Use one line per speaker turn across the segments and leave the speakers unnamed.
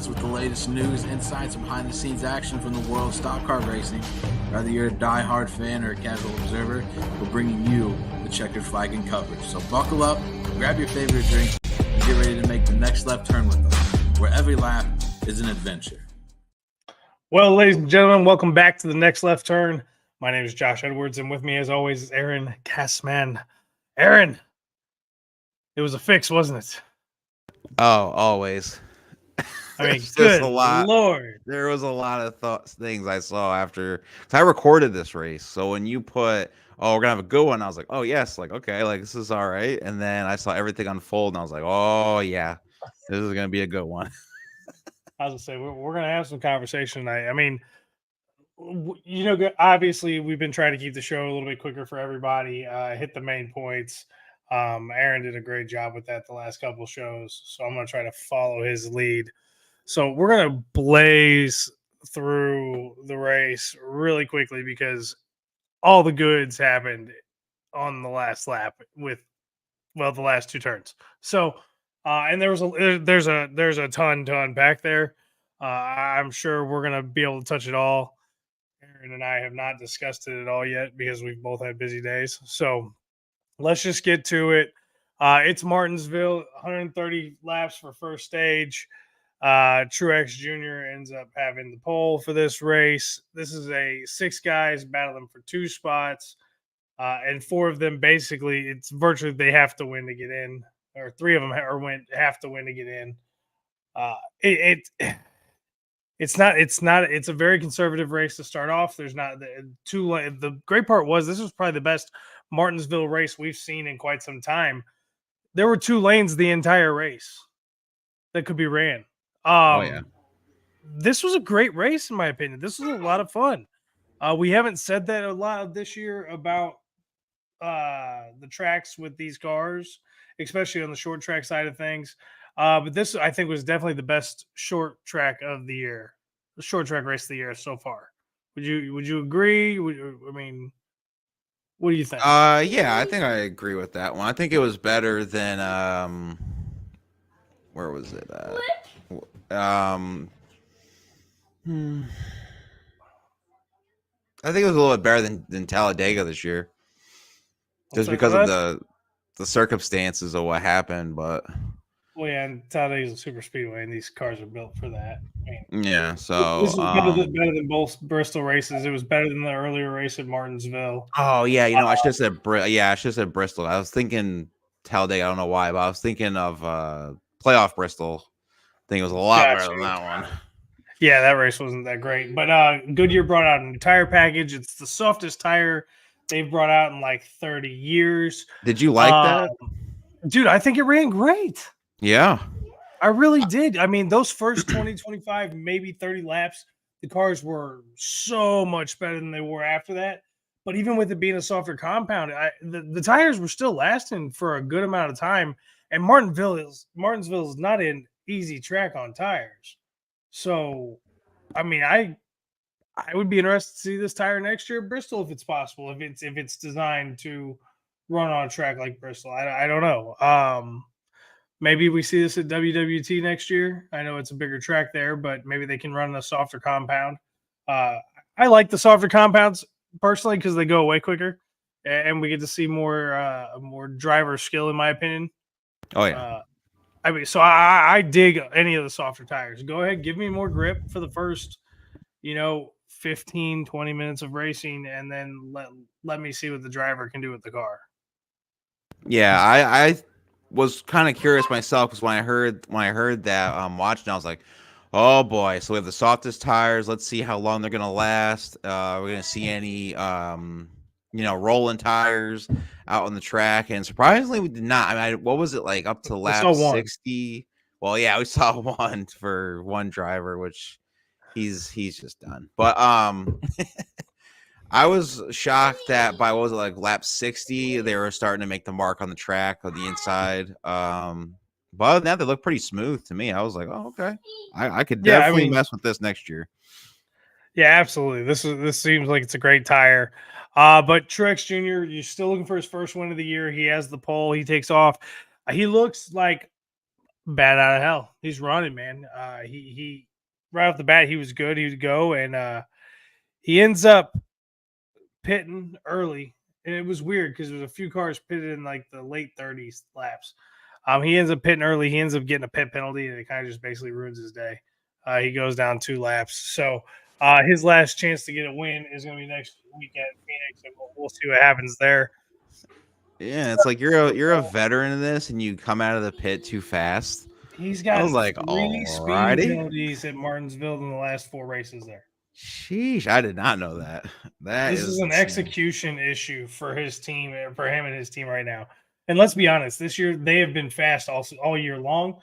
Martins with the latest news, insights, and behind-the-scenes action from the world of stock car racing. Whether you're a die-hard fan or a casual observer, we're bringing you the checkered flag and coverage. So buckle up, grab your favorite drink, and get ready to make the next left turn with us, where every lap is an adventure.
Well, ladies and gentlemen, welcome back to the Next Left Turn. My name is Josh Edwards, and with me, as always, is Aaron Cassman. Aaron, it was a fix, wasn't it?
Oh, always.
I mean, good Lord.
There was a lot of things I saw after. Cause I recorded this race, so when you put, "Oh, we're gonna have a good one," I was like, "Oh yes," like okay, like this is all right. And then I saw everything unfold, and I was like, "Oh yeah, this is gonna be a good one."
I was gonna say we're gonna have some conversation tonight. I mean, obviously we've been trying to keep the show a little bit quicker for everybody. Hit the main points. Aaron did a great job with that the last couple shows, so I'm gonna try to follow his lead. So we're gonna blaze through the race really quickly because all the goods happened on the last lap with the last two turns. So and there's a ton to unpack there. I'm sure we're gonna be able to touch it all. Aaron and I have not discussed it at all yet because we've both had busy days. So let's just get to it. It's Martinsville, 130 laps for first stage. Truex Jr. ends up having the pole for this race. This is a 6 guys battling for 2 spots. And 4 of them basically, it's virtually they have to win to get in, or 3 of them have to win to get in. It's a very conservative race to start off. There's not the great part was this was probably the best Martinsville race we've seen in quite some time. There were 2 lanes the entire race that could be ran. This was a great race in my opinion. This was a lot of fun. We haven't said that a lot this year about the tracks with these cars, especially on the short track side of things. But this, I think, was definitely the best short track of the year, the short track race of the year so far. Would you agree? What do you think?
Yeah, I think I agree with that one. I think it was better than where was it? I think it was a little bit better than Talladega this year, just because of the circumstances of what happened. But
well, yeah, and Talladega's a super speedway, and these cars are built for that. I mean,
yeah, so
this was better than both Bristol races. It was better than the earlier race at Martinsville.
Oh yeah, I should have said Bristol. I was thinking Talladega. I don't know why, but I was thinking of playoff Bristol. I think it was a lot better than that one.
Yeah, that race wasn't that great. But Goodyear brought out a new tire package. It's the softest tire they've brought out in like 30 years.
Did you like that?
Dude, I think it ran great.
Yeah.
I really did. I mean, those first 20, 25, maybe 30 laps, the cars were so much better than they were after that. But even with it being a softer compound, the tires were still lasting for a good amount of time. And Martinsville is not an easy track on tires. So, I mean, I would be interested to see this tire next year at Bristol if it's possible. If it's designed to run on a track like Bristol, I don't know. Maybe we see this at WWT next year. I know it's a bigger track there, but maybe they can run a softer compound. I like the softer compounds personally because they go away quicker, and we get to see more driver skill, in my opinion.
Oh yeah.
I mean, so I dig any of the softer tires. Go ahead, give me more grip for the first, 15, 20 minutes of racing, and then let me see what the driver can do with the car.
Yeah, I was kind of curious myself because when I heard that watching, I was like, oh boy, so we have the softest tires. Let's see how long they're gonna last. We're gonna see any rolling tires out on the track, and surprisingly, we did not. I mean, what was it like up to lap 60? Well, yeah, we saw one for one driver, which he's just done. But I was shocked that by what was it like lap 60, they were starting to make the mark on the track on the inside. But other than that, they look pretty smooth to me. I was like, oh, okay, I could definitely mess with this next year.
Yeah, absolutely. This seems like it's a great tire. But Truex Jr., you're still looking for his first win of the year. He has the pole. He takes off. He looks like Bat out of hell. He's running, man. He right off the bat, he was good. He would go, and he ends up pitting early, and it was weird because there's a few cars pitted in like the late 30s laps. He ends up pitting early. He ends up getting a pit penalty, and it kind of just basically ruins his day. He goes down 2 laps. So his last chance to get a win is going to be next weekend in Phoenix, and we'll see what happens there.
Yeah, it's like you're a veteran in this, and you come out of the pit too fast.
He's
I
got
was like,
3 speeding
alrighty.
penalties at Martinsville in the last 4 races there.
Sheesh, I did not know that. That
This is an
insane.
execution issue for his team, for him and his team right now. And let's be honest, this year they have been fast all year long.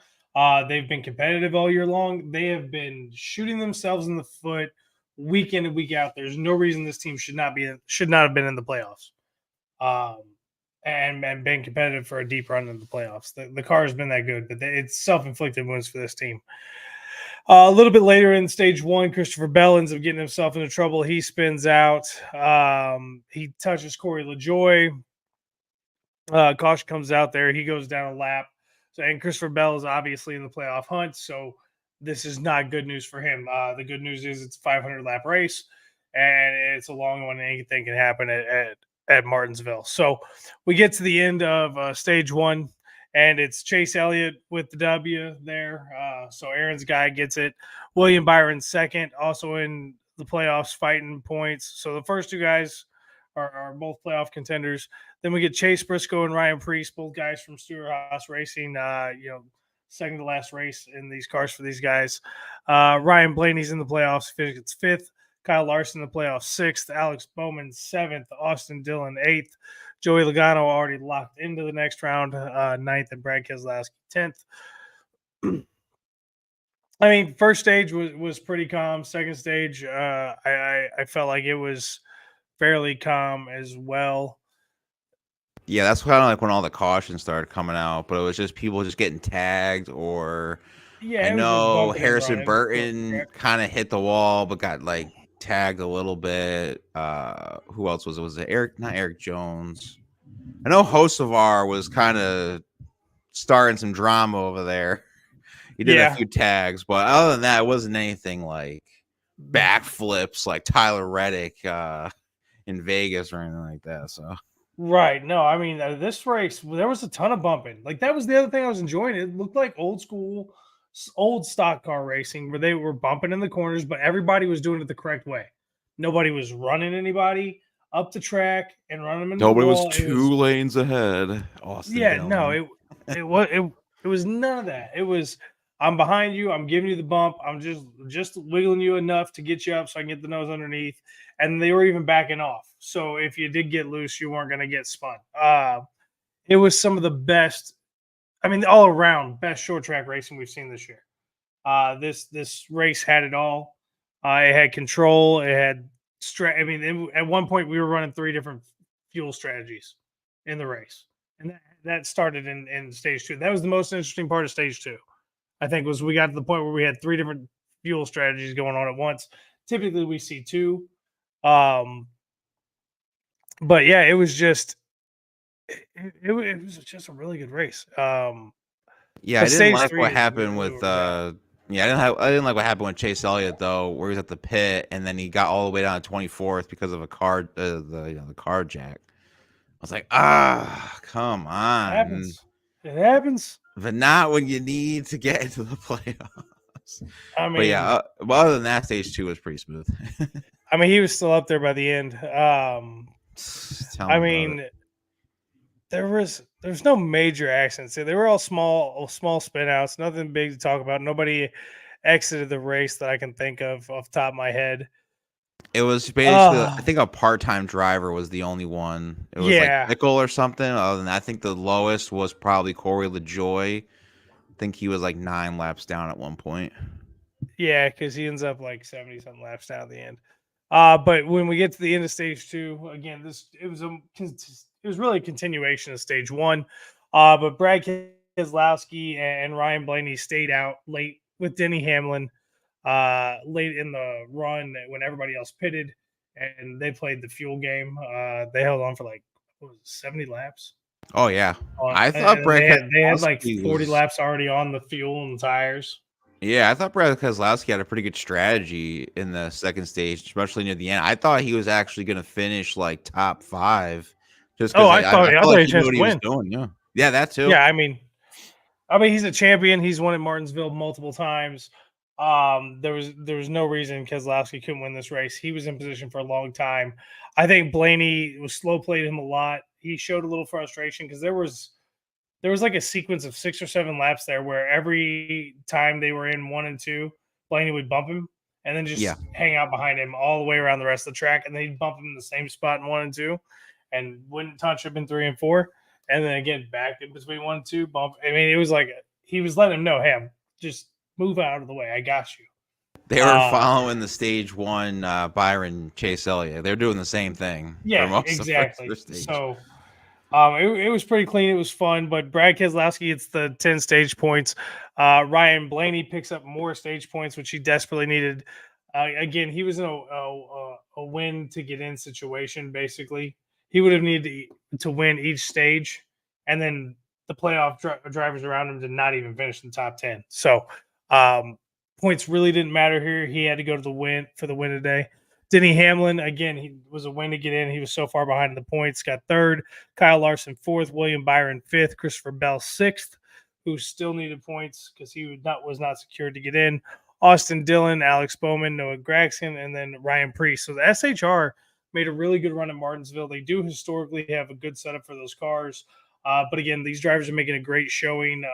They've been competitive all year long. They have been shooting themselves in the foot week in and week out. There's no reason this team should not have been in the playoffs. And been competitive for a deep run in the playoffs. The car has been that good, but it's self-inflicted wounds for this team. A little bit later in stage 1, Christopher Bell ends up getting himself into trouble. He spins out. He touches Corey LaJoy. Caution comes out there. He goes down a lap. So, and Christopher Bell is obviously in the playoff hunt. So this is not good news for him. The good news is it's a 500 lap race, and it's a long one. And anything can happen at Martinsville. So we get to the end of stage 1. And it's Chase Elliott with the W there. So Aaron's guy gets it. William Byron second, also in the playoffs fighting points. So the first 2 guys are both playoff contenders. Then we get Chase Briscoe and Ryan Preece, both guys from Stewart Haas Racing. Second to last race in these cars for these guys. Ryan Blaney's in the playoffs, finishes 5th. Kyle Larson in the playoffs 6th. Alex Bowman 7th. Austin Dillon 8th. Joey Logano already locked into the next round, 9th, and Brad Keselowski 10th. I mean, first stage was pretty calm. Second stage, I felt like it was fairly calm as well.
Yeah, that's kind of like when all the cautions started coming out, but it was just people just getting tagged, or I know Harrison Burton kind of hit the wall, but got like tagged a little bit. Who else was it? Was it Eric? Not Eric Jones. I know Hocevar was kind of starting some drama over there. He did a few tags, but other than that, it wasn't anything like backflips like Tyler Reddick in Vegas or anything like that. So
right, no, I mean this race there was a ton of bumping. Like that was the other thing I was enjoying. It looked like old school, old stock car racing where they were bumping in the corners, but everybody was doing it the correct way. Nobody was running anybody up the track and running them into
nobody
the wall.
was 2 lanes ahead. Austin Dillon.
No, it was none of that. It was I'm behind you. I'm giving you the bump. I'm just wiggling you enough to get you up so I can get the nose underneath. And they were even backing off. So if you did get loose, you weren't going to get spun. It was some of the best, I mean, all around best short track racing we've seen this year. This race had it all. It had control. It had at one point we were running 3 different fuel strategies in the race, and that started in stage 2. That was the most interesting part of stage 2. I think was we got to the point where we had 3 different fuel strategies going on at once. Typically, we see 2. But yeah, it was just it was just a really good race.
Yeah, I didn't like what happened with I didn't like what happened with Chase Elliott though, where he was at the pit and then he got all the way down to 24th because of a car the car jack. I was like, come on.
It happens.
But not when you need to get into the playoffs.
I mean,
but yeah, other than that, stage 2 was pretty smooth.
I mean, he was still up there by the end. There's no major accidents. They were all small spin outs, nothing big to talk about. Nobody exited the race that I can think of off the top of my head.
It was basically, I think a part-time driver was the only one. It was like Nickel or something. Other than that, I think the lowest was probably Corey LaJoy. I think he was like 9 laps down at one point.
Yeah, because he ends up like 70-something laps down at the end. But when we get to the end of stage 2, again, it was really a continuation of stage 1. But Brad Keselowski and Ryan Blaney stayed out late with Denny Hamlin. Late in the run when everybody else pitted, and they played the fuel game. They held on for like 70 laps.
Oh yeah, I thought
And
Brad
they had like
Keselowski
40
was.
laps already on the fuel and tires.
Yeah, I thought Brad Keselowski had a pretty good strategy in the second stage, especially near the end. I thought he was actually going to finish like top 5, just
Oh,
because I
I
felt
thought
like
he
he knew
chance
what
to
he was
win.
doing. Yeah, yeah, that too.
Yeah, I mean, he's a champion. He's won at Martinsville multiple times. There was no reason Keselowski couldn't win this race. He was in position for a long time. I think Blaney was slow played him a lot. He showed a little frustration because there was like a sequence of 6 or 7 laps there where every time they were in 1 and 2, Blaney would bump him and then
Yeah,
just hang out behind him all the way around the rest of the track, and they'd bump him in the same spot in 1 and 2, and wouldn't touch him in 3 and 4, and then again back in between 1 and 2, bump. I mean, it was like he was letting him know, "Hey, just move out of the way. I got you."
they were
Um,
following the stage 1 Byron Chase Elliott. They're doing the same thing for
yeah,
most of the
exactly.
first stage.
So it was pretty clean. It was fun, but Brad Keselowski gets the 10 stage points. Ryan Blaney picks up more stage points, which he desperately needed. Again, he was in a win to get in situation, basically. He would have needed to win each stage, and then the playoff drivers around him did not even finish in the top 10. So points really didn't matter here. He had to go to the win for the win today. Denny Hamlin, again, he was a win to get in. He was so far behind the points, got third. Kyle Larson fourth, William Byron fifth, Christopher Bell sixth, who still needed points because he was not secured to get in. Austin Dillon, Alex Bowman, Noah Gragson, and then Ryan Preece. So the SHR made a really good run at Martinsville. They do historically have a good setup for those cars. But again, these drivers are making a great showing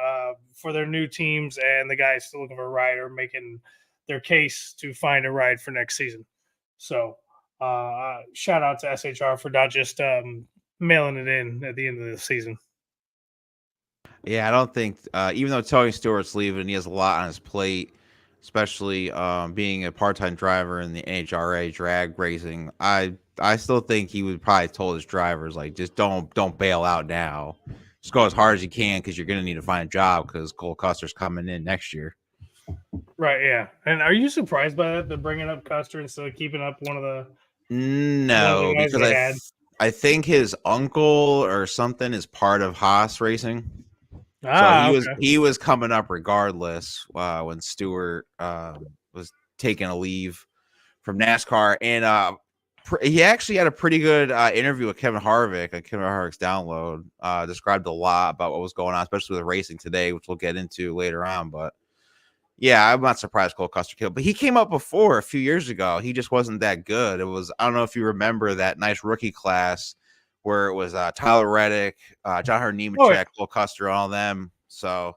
for their new teams, and the guys still looking for a ride are making their case to find a ride for next season. So shout out to SHR for not just mailing it in at the end of the season.
Yeah, I don't think even though Tony Stewart's leaving, he has a lot on his plate, especially being a part-time driver in the NHRA drag racing. I still think he would probably told his drivers like just don't bail out now. Just go as hard as you can because you're gonna need to find a job because Cole Custer's coming in next year.
Right, yeah. And are you surprised by that? They're bringing up Custer instead of keeping up one of the
No,
guys
because
they had.
I think his uncle or something is part of Haas Racing. So
Ah, okay.
he was coming up regardless when Stewart was taking a leave from NASCAR, and he actually had a pretty good interview with Kevin Harvick on Kevin Harvick's Download. Described a lot about what was going on, especially with racing today, which we'll get into later on. But yeah, I'm not surprised Cole Custer killed, but he came up before a few years ago. He just wasn't that good. It was I don't know if you remember that nice rookie class where it was Tyler Reddick, John Hart
Oh, yeah.
Nemechek, Cole Custer, all of them. So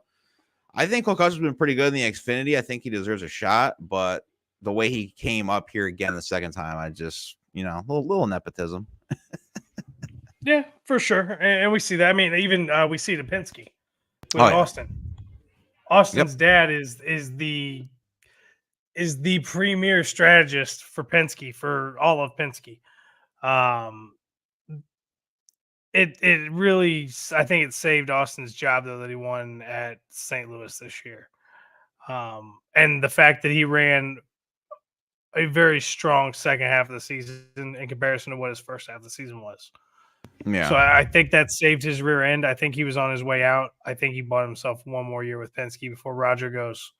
I think Cole Custer's been pretty good in the Xfinity. I think he deserves a shot, but the way he came up here again the second time, I just a little nepotism.
Yeah, for sure. And we see that. I mean, even we see it in Penske with
Oh yeah,
Austin.
yep,
Austin's dad is the premier strategist for Penske, for all of Penske. Um, it really, I think it saved Austin's job though that he won at St. Louis this year. And the fact that he ran a very strong second half of the season in comparison to what his first half of the season was. So
yeah,
I think that saved his rear end. I think he was on his way out. I think he bought himself one more year with Penske before Roger goes,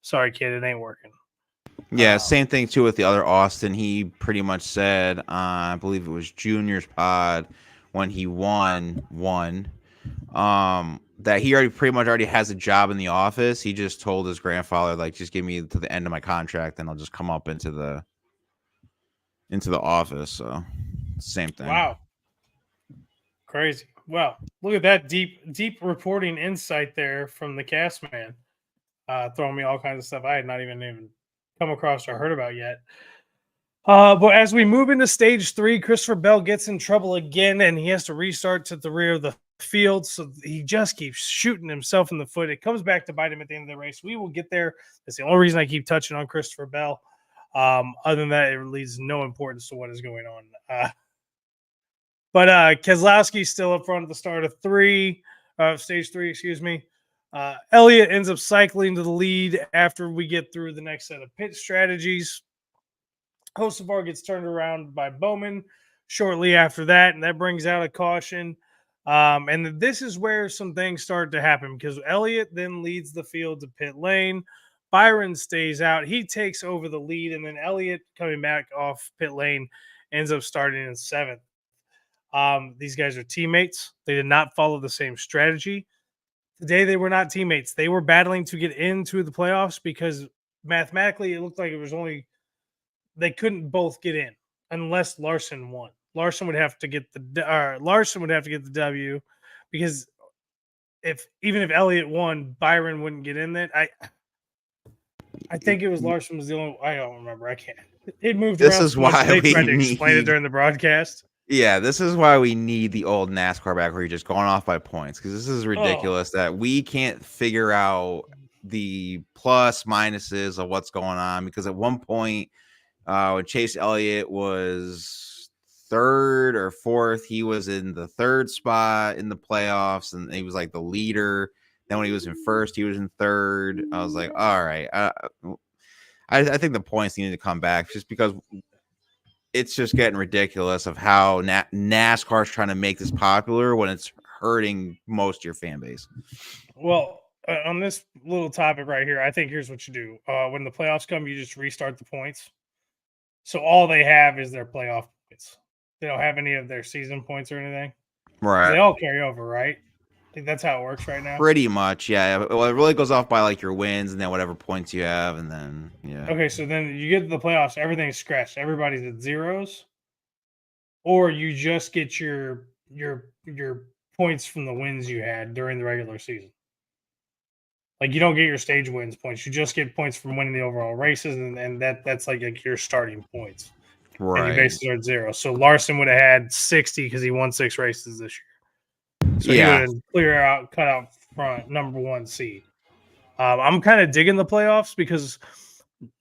"Sorry, kid, it ain't working."
yeah.
Um,
Same thing too with the other Austin. He pretty much said, I believe it was Junior's pod when he won one. That he already has a job in the office. He just told his grandfather, like, just give me to the end of my contract and I'll just come up into the office. So same thing.
wow, crazy. Well, look at that deep reporting insight there from the cast man, throwing me all kinds of stuff I had not even come across or heard about yet. But as we move into stage 3, Christopher Bell gets in trouble again, and he has to restart to the rear of the field. So he just keeps shooting himself in the foot. It comes back to bite him at the end of the race. We will get there. That's the only reason I keep touching on Christopher Bell. Other than that, it leaves no importance to what is going on. But Keselowski's still up front at the start of stage 3, excuse me. Elliott ends up cycling to the lead after we get through the next set of pit strategies. Hocevar gets turned around by Bowman shortly after that, and that brings out a caution. And this is where some things start to happen because Elliott then leads the field to pit lane. Byron stays out. He takes over the lead, and then Elliott coming back off pit lane ends up starting in seventh. These guys are teammates. They did not follow the same strategy. Today, they were not teammates. They were battling to get into the playoffs because mathematically it looked like it was only they couldn't both get in unless Larson won. Larson would have to get the W because even if Elliott won, Byron wouldn't get in that. I think it was Larson was the only. I don't remember. I can't. It moved
This
around.
is
So much,
why
they
we
tried to explain it
need-
during the broadcast.
Yeah, this is why we need the old NASCAR back where you're just going off by points because this is ridiculous that we can't figure out the plus minuses of what's going on. Because at one point, when Chase Elliott was third or fourth, he was in the third spot in the playoffs, and he was like the leader. Then when he was in first, he was in third. I was like, all right, I think the points need to come back just because it's just getting ridiculous of how NASCAR is trying to make this popular when it's hurting most of your fan base.
Well, on this little topic right here, I think here's what you do. When the playoffs come, you just restart the points. So all they have is their playoff points. They don't have any of their season points or anything.
Right.
They all carry over, right? I think that's how it works right now.
Pretty much, yeah. Well, it really goes off by like your wins and then whatever points you have, and then yeah.
Okay, so then you get to the playoffs, everything's scratched. Everybody's at zeros, or you just get your points from the wins you had during the regular season. Like you don't get your stage wins points; you just get points from winning the overall races, and that's like your starting points.
Right.
And you basically are at zero. So Larson would have had 60 because he won 6 races this year. So he would have cut out front, number 1 seed. I'm kind of digging the playoffs because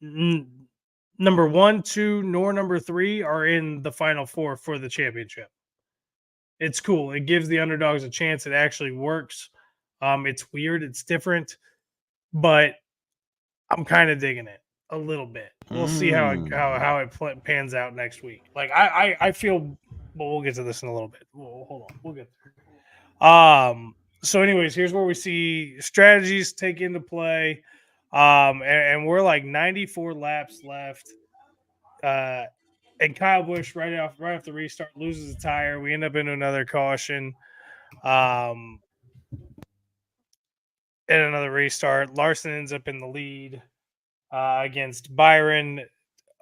number 1, 2, nor number 3 are in the final 4 for the championship. It's cool. It gives the underdogs a chance. It actually works. It's weird. It's different, but I'm kind of digging it a little bit. We'll see how it pans out next week. Like I feel, but we'll get to this in a little bit. Hold on, we'll get there. So, anyways, here's where we see strategies take into play. And we're like 94 laps left. And Kyle Busch right off the restart loses a tire. We end up into another caution. And another restart. Larson ends up in the lead against Byron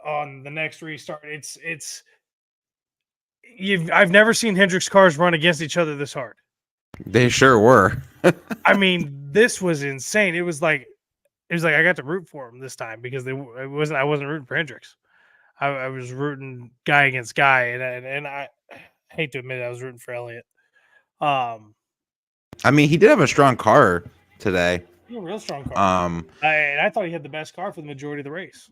on the next restart. I've never seen Hendrick's cars run against each other this hard.
They sure were.
I mean, this was insane. It was like I got to root for him this time because I wasn't rooting for Hendricks. I was rooting guy against guy, and I hate to admit it, I was rooting for Elliott.
I mean, he did have a strong car today.
A real strong car. And I thought he had the best car for the majority of the race.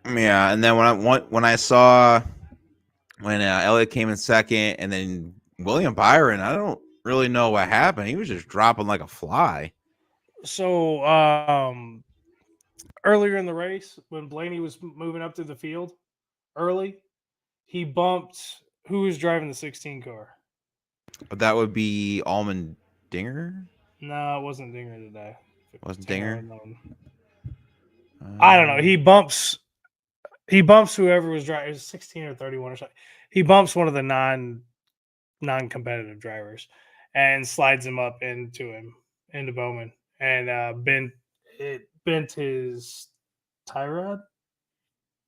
Yeah, and then when I saw when Elliott came in second, and then William Byron, I don't really know what happened. He was just dropping like a fly.
So earlier in the race, when Blaney was moving up through the field early, he bumped who was driving the 16 car.
But that would be Allman Dinger.
No, it wasn't Dinger today.
Wasn't Dinger?
I don't know. He bumps whoever was driving. It was 16 or 31 or something. He bumps one of the non-competitive drivers and slides him up into Bowman, and bent his tie rod.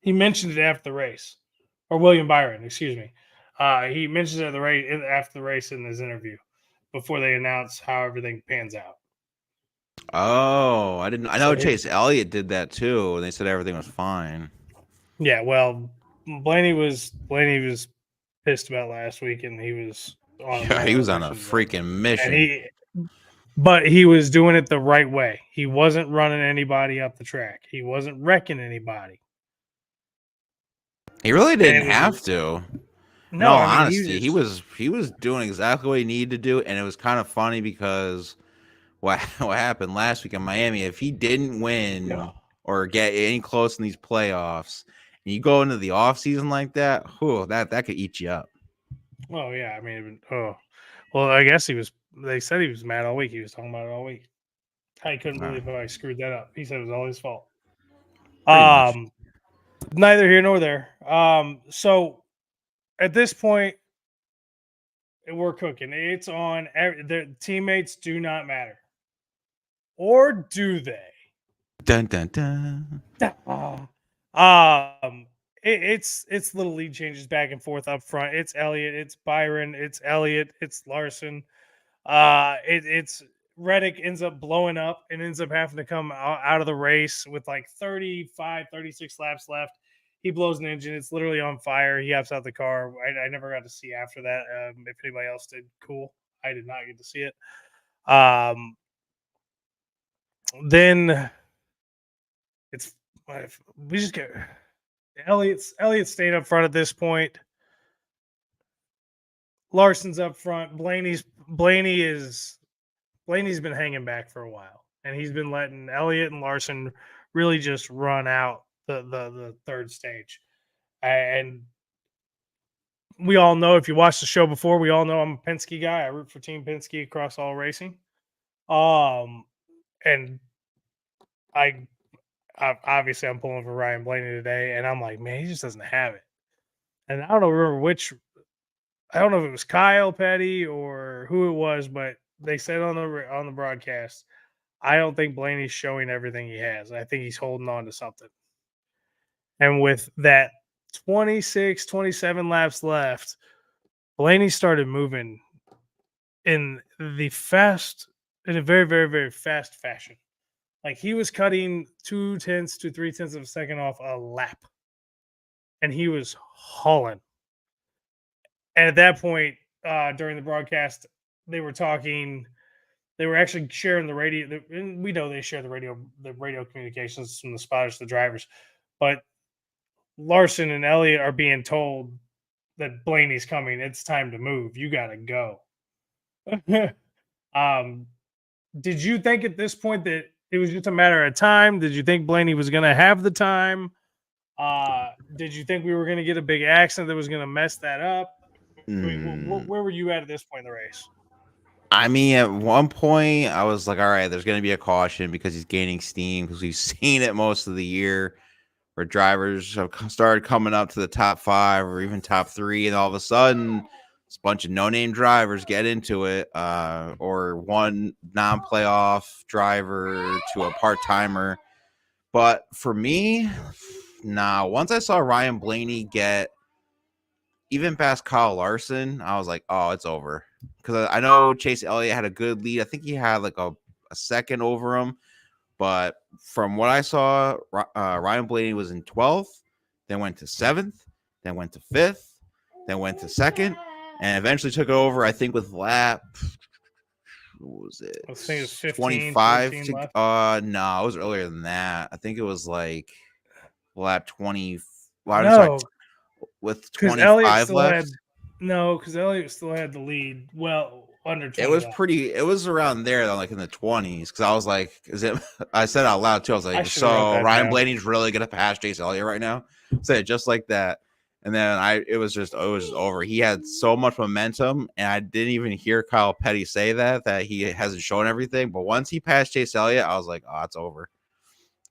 He mentioned it after the race, or William Byron, excuse me. He mentioned it after the race in his interview before they announce how everything pans out.
Oh, I didn't. I know Chase Elliott did that too, and they said everything was fine.
Yeah, well, Blaney was pissed about last week, and he was
he was on a freaking mission.
But he was doing it the right way. He wasn't running anybody up the track. He wasn't wrecking anybody.
He really didn't have to.
No,
honesty, he was doing exactly what he needed to do, and it was kind of funny because what happened last week in Miami, if he didn't win or get any close in these playoffs, and you go into the off season like that, that could eat you up.
Oh yeah, I mean, Well, I guess he was. They said he was mad all week. He was talking about it all week. I couldn't
All
believe
right.
how I screwed that up. He said it was all his fault.
Pretty much.
Neither here nor there. So at this point, we're cooking. It's on. The teammates do not matter, or do they?
Dun dun dun.
It's little lead changes back and forth up front. It's Elliott, it's Byron, it's Elliott, it's Larson. It's Reddick ends up blowing up and ends up having to come out of the race with like 35, 36 laps left. He blows an engine. It's literally on fire. He hops out the car. I never got to see after that. If anybody else did, cool. I did not get to see it. Then it's we just get Elliott's staying up front at this point. Larson's up front. Blaney's been hanging back for a while, and he's been letting Elliott and Larson really just run out the third stage. And we all know, if you watched the show before, we all know I'm a Penske guy. I root for Team Penske across all racing. And I obviously I'm pulling for Ryan Blaney today, and I'm like, man, he just doesn't have it. And I don't remember which. I don't know if it was Kyle Petty or who it was, but they said on the broadcast, I don't think Blaney's showing everything he has. I think he's holding on to something. And with that 26, 27 laps left, Blaney started moving in a very, very, very fast fashion. Like he was cutting 0.2 to 0.3 of a second off a lap. And he was hauling. And at that point, during the broadcast, they were talking. They were actually sharing the radio. And we know they share the radio communications from the spotters to the drivers. But Larson and Elliott are being told that Blaney's coming. It's time to move. You got to go. Did you think at this point that it was just a matter of time? Did you think Blaney was going to have the time? Did you think we were going to get a big accident that was going to mess that up? I mean, where were you at this point in the race?
I mean, at one point, I was like, all right, there's going to be a caution because he's gaining steam, because we've seen it most of the year where drivers have started coming up to the top 5 or even top 3, and all of a sudden, it's a bunch of no-name drivers get into it, or one non-playoff driver to a part-timer. But for me, nah, once I saw Ryan Blaney get even past Kyle Larson, I was like, oh, it's over. Because I know Chase Elliott had a good lead. I think he had like a second over him. But from what I saw, Ryan Blaney was in 12th, then went to 7th, then went to 5th, then went to 2nd, and eventually took it over, I think, with lap, what was it?
I think it was 15,
25.
left.
No, it was earlier than that. I think it was like lap 20. Well,
no.
sorry, with 25 left.
Because Elliott still had the lead. Well, under 20.
It was it was around there though, like in the 20s. Because I was like, I said out loud too. I was like, so Ryan Blaney's really gonna pass Chase Elliott right now? Said it just like that. And then it was just over. He had so much momentum, and I didn't even hear Kyle Petty say that he hasn't shown everything. But once he passed Chase Elliott, I was like, oh, it's over.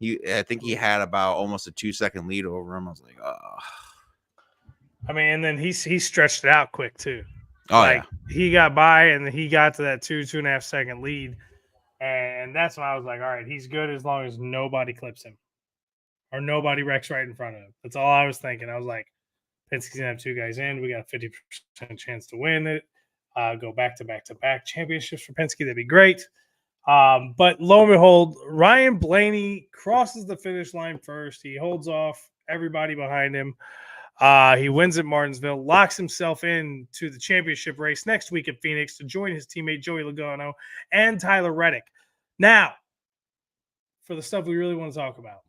I think he had about almost a 2-second lead over him. I was like, oh.
I mean, and then he stretched it out quick too.
Oh, like, yeah.
He got by, and he got to that 2.5 second lead. And that's when I was like, all right, he's good as long as nobody clips him or nobody wrecks right in front of him. That's all I was thinking. I was like, Penske's going to have 2 guys in. We got a 50% chance to win it. Go back-to-back championships for Penske. That'd be great. But lo and behold, Ryan Blaney crosses the finish line first. He holds off everybody behind him. He wins at Martinsville, locks himself into the championship race next week at Phoenix to join his teammate Joey Logano and Tyler Reddick. Now, for the stuff we really want to talk about.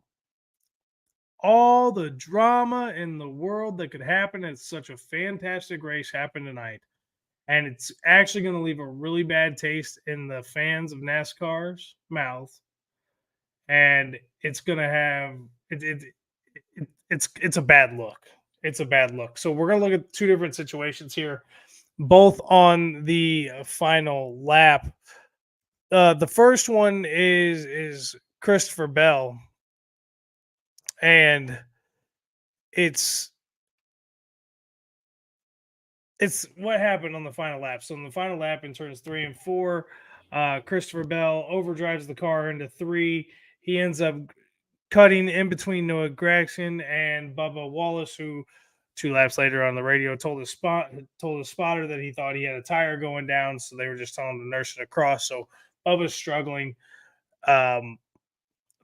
All the drama in the world that could happen at such a fantastic race happened tonight. And it's actually going to leave a really bad taste in the fans of NASCAR's mouth. And it's going to have it's a bad look. It's a bad look. So we're going to look at 2 different situations here. both on the final lap. The first one is Christopher Bell, and it's what happened on the final lap. So in the final lap in turns 3 and 4, Christopher Bell overdrives the car into 3. He ends up cutting in between Noah Gragson and Bubba Wallace, who 2 laps later on the radio told his spotter that he thought he had a tire going down, so they were just telling him to nurse it across. So Bubba's struggling.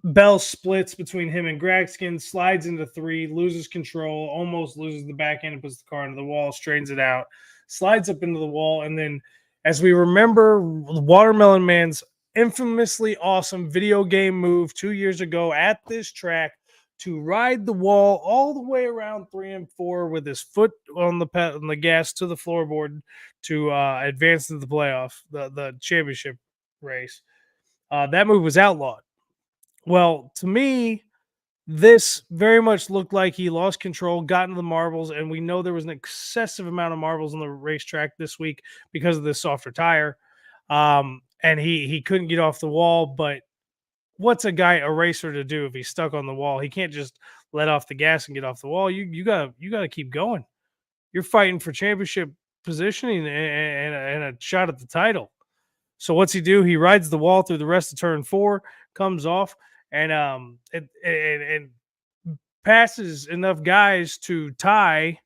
Bell splits between him and Gragskin, slides into 3, loses control, almost loses the back end and puts the car into the wall, straightens it out, slides up into the wall, and then, as we remember, Watermelon Man's infamously awesome video game move 2 years ago at this track to ride the wall all the way around 3 and 4 with his foot on the gas to the floorboard to advance to the playoff, the championship race. That move was outlawed. Well, to me, this very much looked like he lost control, got into the marbles, and we know there was an excessive amount of marbles on the racetrack this week because of this softer tire. And he couldn't get off the wall, but what's a racer to do if he's stuck on the wall? He can't just let off the gas and get off the wall. You gotta keep going. You're fighting for championship positioning and a shot at the title. So what's he do? He rides the wall through the rest of turn 4, comes off, and passes enough guys to tie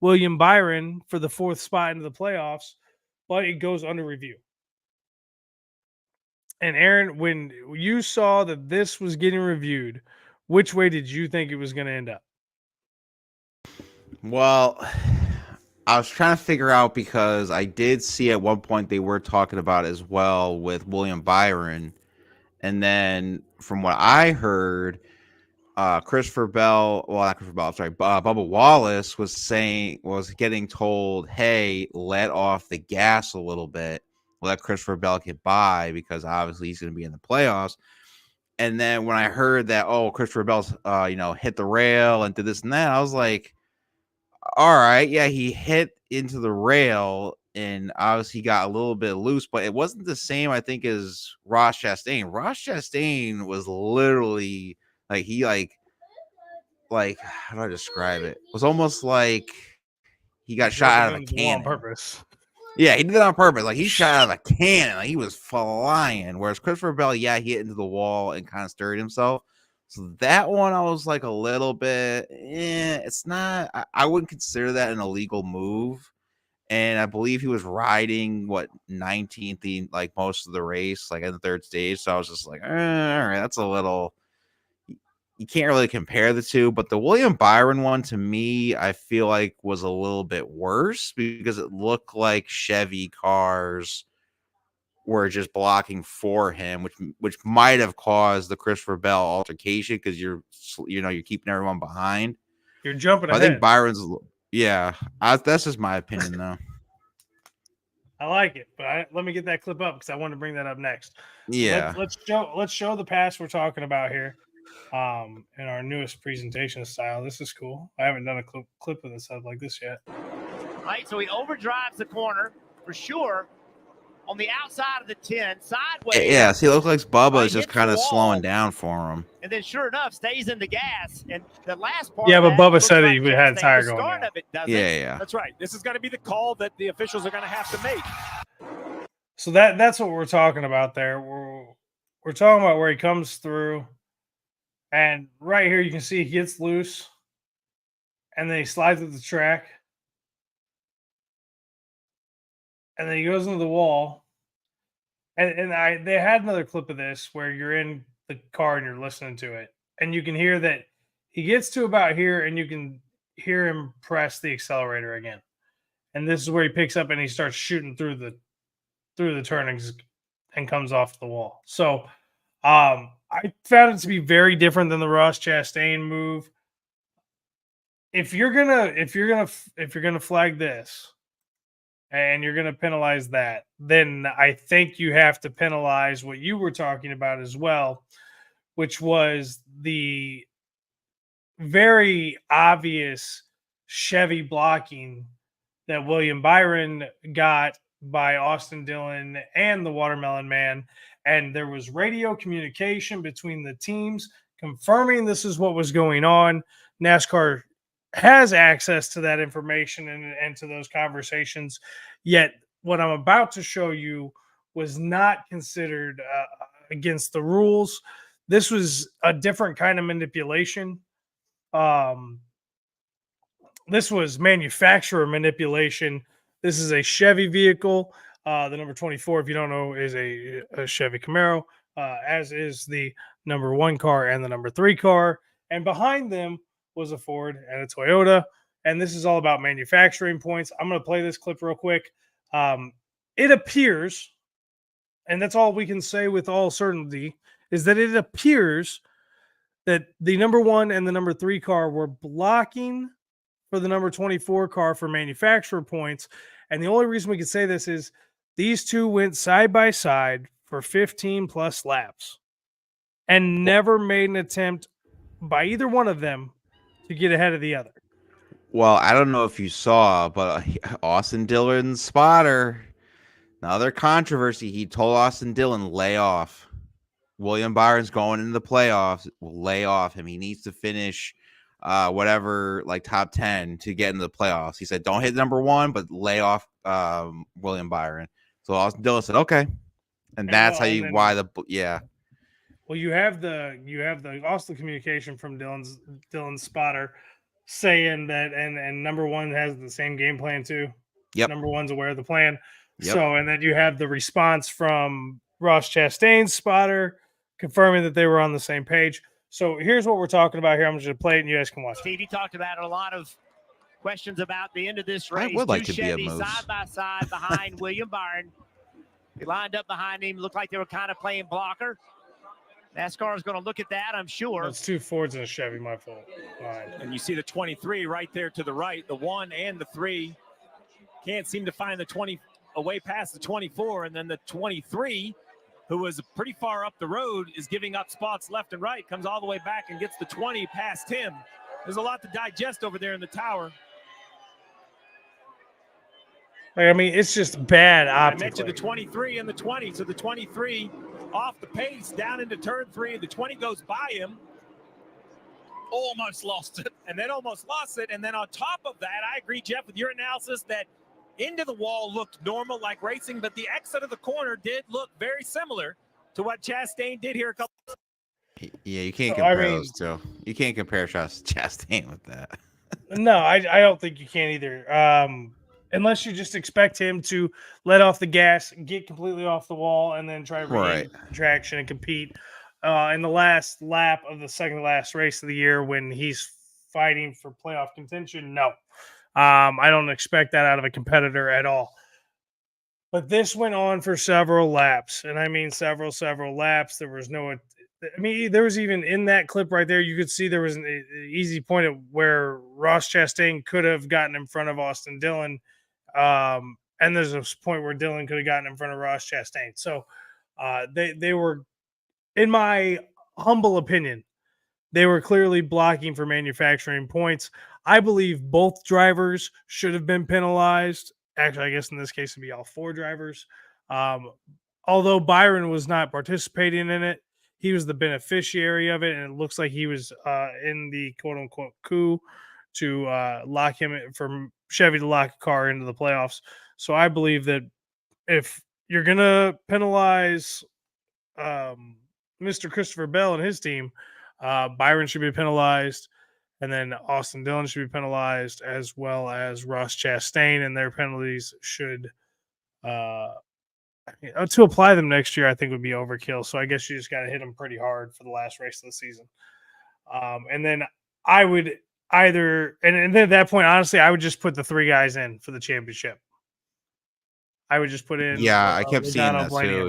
William Byron for the 4th spot into the playoffs, but it goes under review. And Aaron, when you saw that this was getting reviewed, which way did you think it was going to end up?
Well, I was trying to figure out because I did see at one point they were talking about as well with William Byron. And then from what I heard, Christopher Bell, well, not Christopher Bell, sorry, Bubba Wallace was getting told, hey, let off the gas a little bit, let Christopher Bell get by because obviously he's going to be in the playoffs. And then when I heard that, Christopher Bell's, hit the rail and did this and that, I was like, all right, yeah, he hit into the rail and obviously got a little bit loose, but it wasn't the same, I think, as Ross Chastain. Ross Chastain was literally like how do I describe it? It was almost like he got shot out of a cannon.
On purpose.
Yeah, he did it on purpose. Like he shot out of a cannon. Like he was flying. Whereas Christopher Bell, yeah, he hit into the wall and kind of stirred himself. So that one, I was like a little bit, it's not, I wouldn't consider that an illegal move. And I believe he was riding 19th in like most of the race, like in the 3rd stage. So I was just like, all right, that's a little, you can't really compare the two. But the William Byron one, to me, I feel like was a little bit worse because it looked like Chevy cars were just blocking for him, which might have caused the Christopher Bell altercation because you're keeping everyone behind.
You're jumping ahead.
I think Byron's, that's just my opinion though.
I like it, but let me get that clip up because I want to bring that up next.
Yeah,
so let's show the pass we're talking about here, in our newest presentation style. This is cool. I haven't done a clip of this up like this yet.
Right, so he overdrives the corner for sure. On the outside of the 10, sideways.
Yeah, see, it looks like Bubba is just kind of slowing down for him.
And then, sure enough, stays in the gas. And the last part.
Yeah, but Bubba said he had a tire going down.
Yeah.
That's right. This is going to be the call that the officials are going to have to make.
So that's what we're talking about there. We're talking about where he comes through, and right here you can see he gets loose, and then he slides at the track. And then he goes into the wall. And they had another clip of this where you're in the car and you're listening to it. And you can hear that he gets to about here and you can hear him press the accelerator again. And this is where he picks up and he starts shooting through the turnings and comes off the wall. So I found it to be very different than the Ross Chastain move. If you're gonna flag this, and you're going to penalize that, then I think you have to penalize what you were talking about as well, which was the very obvious Chevy blocking that William Byron got by Austin Dillon and the Watermelon Man. And there was radio communication between the teams confirming this is what was going on. NASCAR has access to that information and to those conversations. Yet what I'm about to show you was not considered against the rules. This was a different kind of manipulation. This was manufacturer manipulation. This is a Chevy vehicle. The number 24, if you don't know, is a Chevy Camaro, as is the number 1 car and the number 3 car. And behind them was a Ford and a Toyota. And this is all about manufacturing points. I'm going to play this clip real quick. It appears, and that's all we can say with all certainty, is that it appears that the number 1 and the number 3 car were blocking for the number 24 car for manufacturer points. And the only reason we can say this is these two went side by side for 15 plus laps and never made an attempt by either one of them to get ahead of the other.
Well, I don't know if you saw, but Austin Dillon's spotter, another controversy, he told Austin Dillon, lay off. William Byron's going into the playoffs. Lay off him. He needs to finish whatever, like top 10 to get into the playoffs. He said, don't hit number 1, but lay off William Byron. So Austin Dillon said, okay. And that's Well,
you have the Austin communication from Dillon's spotter saying that and number 1 has the same game plan too.
Yep.
Number 1's aware of the plan.
Yep.
So, and then you have the response from Ross Chastain's spotter confirming that they were on the same page. So here's what we're talking about here. I'm just going to play it and you guys can watch it.
Steve, you talked about a lot of questions about the end of this race.
I would like to
Chevys
be a moose.
Side by side behind William Byron. They lined up behind him. Looked like they were kind of playing blocker. NASCAR is going to look at that, I'm sure.
It's 2 Fords and a Chevy, my fault. Fine.
And you see the 23 right there to the right, the 1 and the 3. Can't seem to find the 20 away past the 24. And then the 23, who was pretty far up the road, is giving up spots left and right, comes all the way back and gets the 20 past him. There's a lot to digest over there in the tower.
I mean, it's just bad optically.
I mentioned the 23 and the 20. So the 23 off the pace down into turn 3. The 20 goes by him. Almost lost it. And then almost lost it. And then on top of that, I agree, Jeff, with your analysis that into the wall looked normal like racing, but the exit of the corner did look very similar to what Chastain did here a couple.
Yeah, you can't compare those two. You can't compare Chastain with that.
No, I don't think you can either. Unless you just expect him to let off the gas, get completely off the wall, and then try to regain traction and compete in the last lap of the second last race of the year when he's fighting for playoff contention. No, I don't expect that out of a competitor at all. But this went on for several laps, and I mean several laps. There was no – I mean, there was even in that clip right there, you could see there was an easy point at where Ross Chastain could have gotten in front of Austin Dillon. And there's a point where Dillon could have gotten in front of Ross Chastain. So they were, in my humble opinion, they were clearly blocking for manufacturing points. I believe both drivers should have been penalized. Actually, I guess in this case it'd be all 4 drivers. Although Byron was not participating in it, he was the beneficiary of it, and it looks like he was in the quote-unquote coup to lock him in, for Chevy to lock a car into the playoffs. So I believe that if you're going to penalize Mr. Christopher Bell and his team, Byron should be penalized, and then Austin Dillon should be penalized, as well as Ross Chastain, and their penalties should to apply them next year, I think would be overkill. So I guess you just got to hit them pretty hard for the last race of the season. And then I would either, and then at that point, honestly, I would just put the 3 guys in for the championship. I would just put in.
Yeah, I kept seeing that too.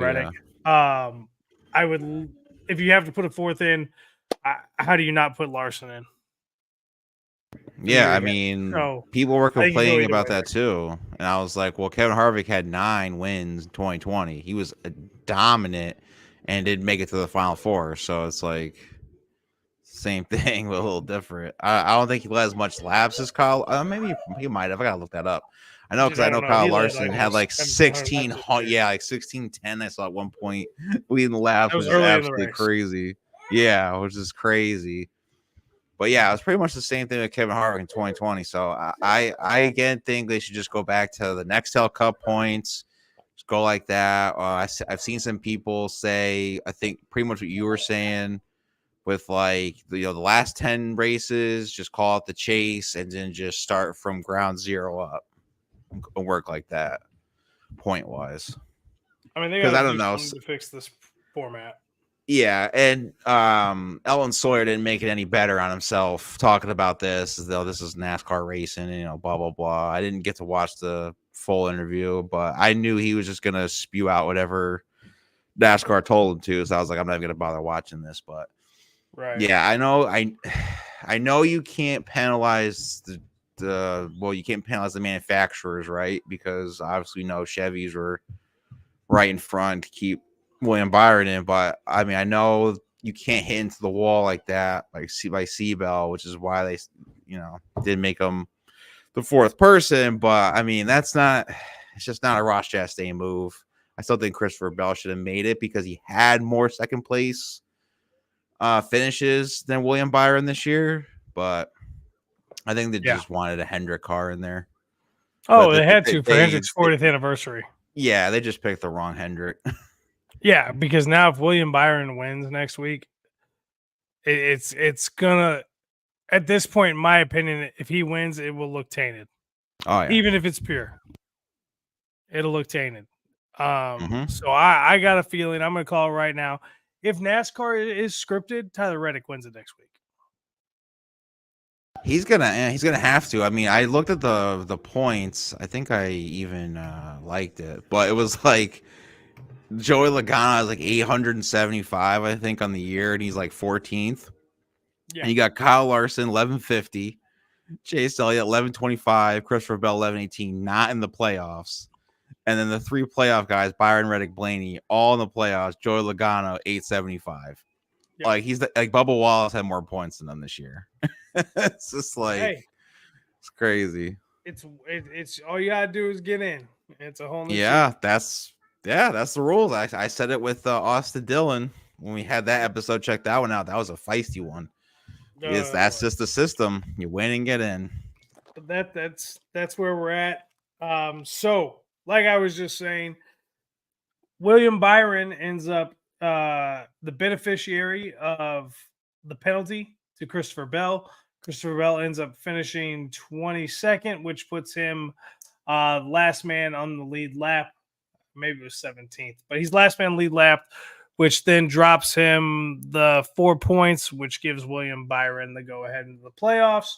Yeah. I would, if you have to put a 4th in, how do you not put Larson in?
Yeah, I mean, people were complaining about that too. And I was like, well, Kevin Harvick had 9 wins in 2020. He was dominant and didn't make it to the Final 4. So it's like, same thing, but a little different. I don't think he led as much laps as Kyle. Maybe he might have. I gotta look that up. I know because I know Kyle Larson had like 1600, yeah, like 1610. I saw at one point leading the laps, which is absolutely crazy. Yeah, which is crazy. But yeah, it was pretty much the same thing with Kevin Harvick in 2020. So I again think they should just go back to the Nextel Cup points. Just go like that. I've seen some people say, I think pretty much what you were saying with like the last 10 races, just call it the chase and then just start from ground zero up and work like that point wise.
I mean, they got to do something to fix this format.
Yeah, and Ellen Sawyer didn't make it any better on himself talking about this, as though this is NASCAR racing, and blah blah blah. I didn't get to watch the full interview, but I knew he was just gonna spew out whatever NASCAR told him to. So I was like, I'm not gonna bother watching this. But yeah, I know you can't penalize you can't penalize the manufacturers, right? Because obviously we know Chevys were right in front to keep William Byron in, but I mean, I know you can't hit into the wall like that, like by Seabell, which is why they, did make him the fourth person. But I mean, it's just not a Ross Chastain move. I still think Christopher Bell should have made it because he had more second place finishes than William Byron this year. But I think they just wanted a Hendrick car in there.
Oh, they had to for Hendrick's 40th anniversary.
Yeah, they just picked the wrong Hendrick.
Yeah, because now if William Byron wins next week, it's gonna, at this point, in my opinion, if he wins, it will look tainted.
Oh yeah.
Even if it's pure, it'll look tainted. So I got a feeling, I'm gonna call it right now. If NASCAR is scripted, Tyler Reddick wins it next week.
He's gonna have to. I mean, I looked at the points. I think I even liked it, but it was like Joey Logano is like 875, I think, on the year, and he's like 14th. Yeah. And you got Kyle Larson 1150, Chase Elliott 1125, Christopher Bell 1118, not in the playoffs. And then the three playoff guys, Byron, Reddick, Blaney, all in the playoffs. Joey Logano 875. Yeah. Like like Bubba Wallace had more points than them this year. It's just like it's crazy.
It's all you gotta do is get in. It's a whole new
season. That's the rules. I said it with Austin Dillon when we had that episode. Check that one out. That was a feisty one. That's just the system. You win and get in.
That's where we're at. So like I was just saying, William Byron ends up the beneficiary of the penalty to Christopher Bell. Christopher Bell ends up finishing 22nd, which puts him last man on the lead lap. Maybe it was 17th, but he's last man lead lap, which then drops him the 4 points, which gives William Byron the go ahead into the playoffs.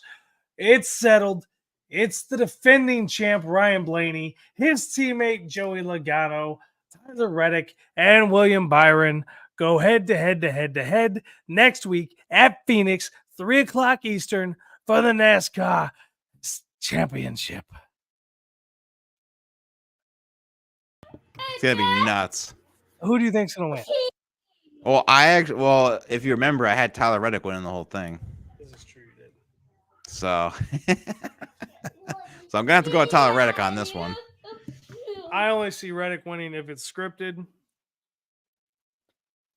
It's settled. It's the defending champ, Ryan Blaney, his teammate, Joey Logano, Tyler Reddick, and William Byron go head to head next week at Phoenix, 3:00 Eastern for the NASCAR Championship.
It's gonna be nuts.
Who do you think's gonna win?
Well, if you remember, I had Tyler Reddick winning the whole thing.
This is true, you did.
So, I'm gonna have to go with Tyler Reddick on this one.
I only see Reddick winning if it's scripted.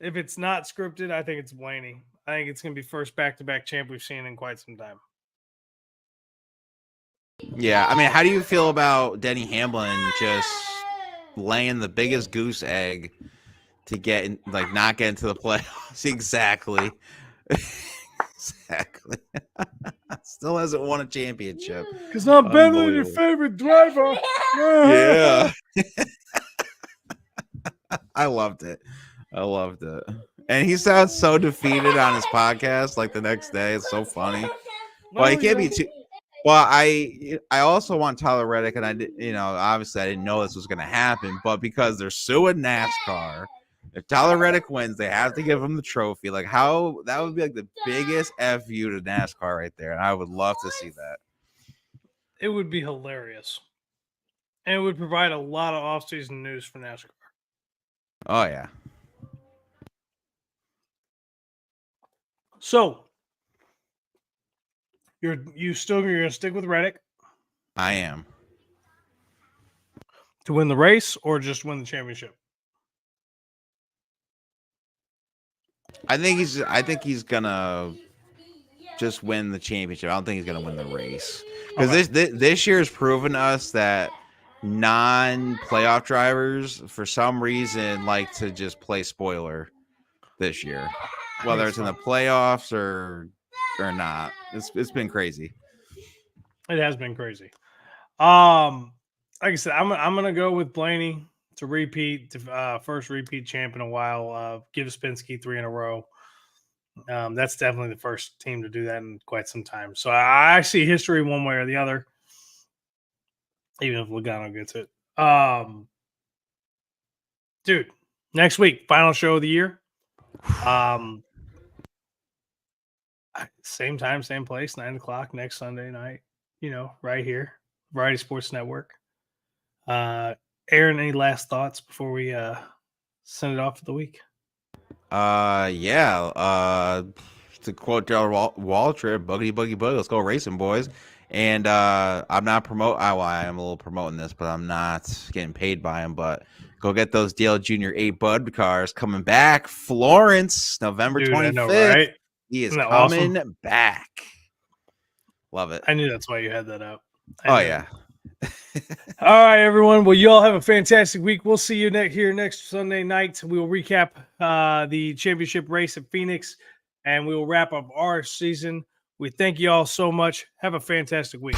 If it's not scripted, I think it's Blaney. I think it's gonna be first back-to-back champ we've seen in quite some time.
Yeah, I mean, how do you feel about Denny Hamlin just laying the biggest goose egg to not get into the playoffs? Exactly. Exactly. Still hasn't won a championship.
Because I'm better than your favorite driver.
Yeah. I loved it. And he sounds so defeated on his podcast like the next day. It's so funny. Well, he can't be too. Well, I also want Tyler Reddick, and I did, obviously I didn't know this was going to happen, but because they're suing NASCAR, if Tyler Reddick wins, they have to give him the trophy. Like, how that would be like the biggest FU to NASCAR right there, and I would love to see that.
It would be hilarious, and it would provide a lot of off-season news for NASCAR.
Oh yeah.
So, You're going to stick with Reddick
I am.
to win the race or just win the championship?
I think he's gonna just win the championship. I don't think he's gonna win the race because this year has proven to us that non-playoff drivers for some reason like to just play spoiler this year, whether it's in the playoffs or not. It's been crazy.
It has been crazy. Like I said, I'm gonna go with Blaney to repeat, first repeat champ in a while. Give Spinski 3 in a row. That's definitely the first team to do that in quite some time. So I see history one way or the other, even if Logano gets it. Dude, next week, final show of the year. Same time, same place, 9:00 next Sunday night. Right here, Variety Sports Network. Aaron, any last thoughts before we send it off for the week?
Yeah. To quote Darryl Waltrip, boogity boogie boogie, let's go racing, boys. And I'm not I am a little promoting this, but I'm not getting paid by him. But go get those Dale Jr. 8 Bud cars coming back. Florence, November 25th. I know, right? He is coming back. Love it.
I knew that's why you had that up.
Yeah.
All right, everyone. Well, you all have a fantastic week. We'll see you here next Sunday night. We will recap the championship race at Phoenix, and we will wrap up our season. We thank you all so much. Have a fantastic week.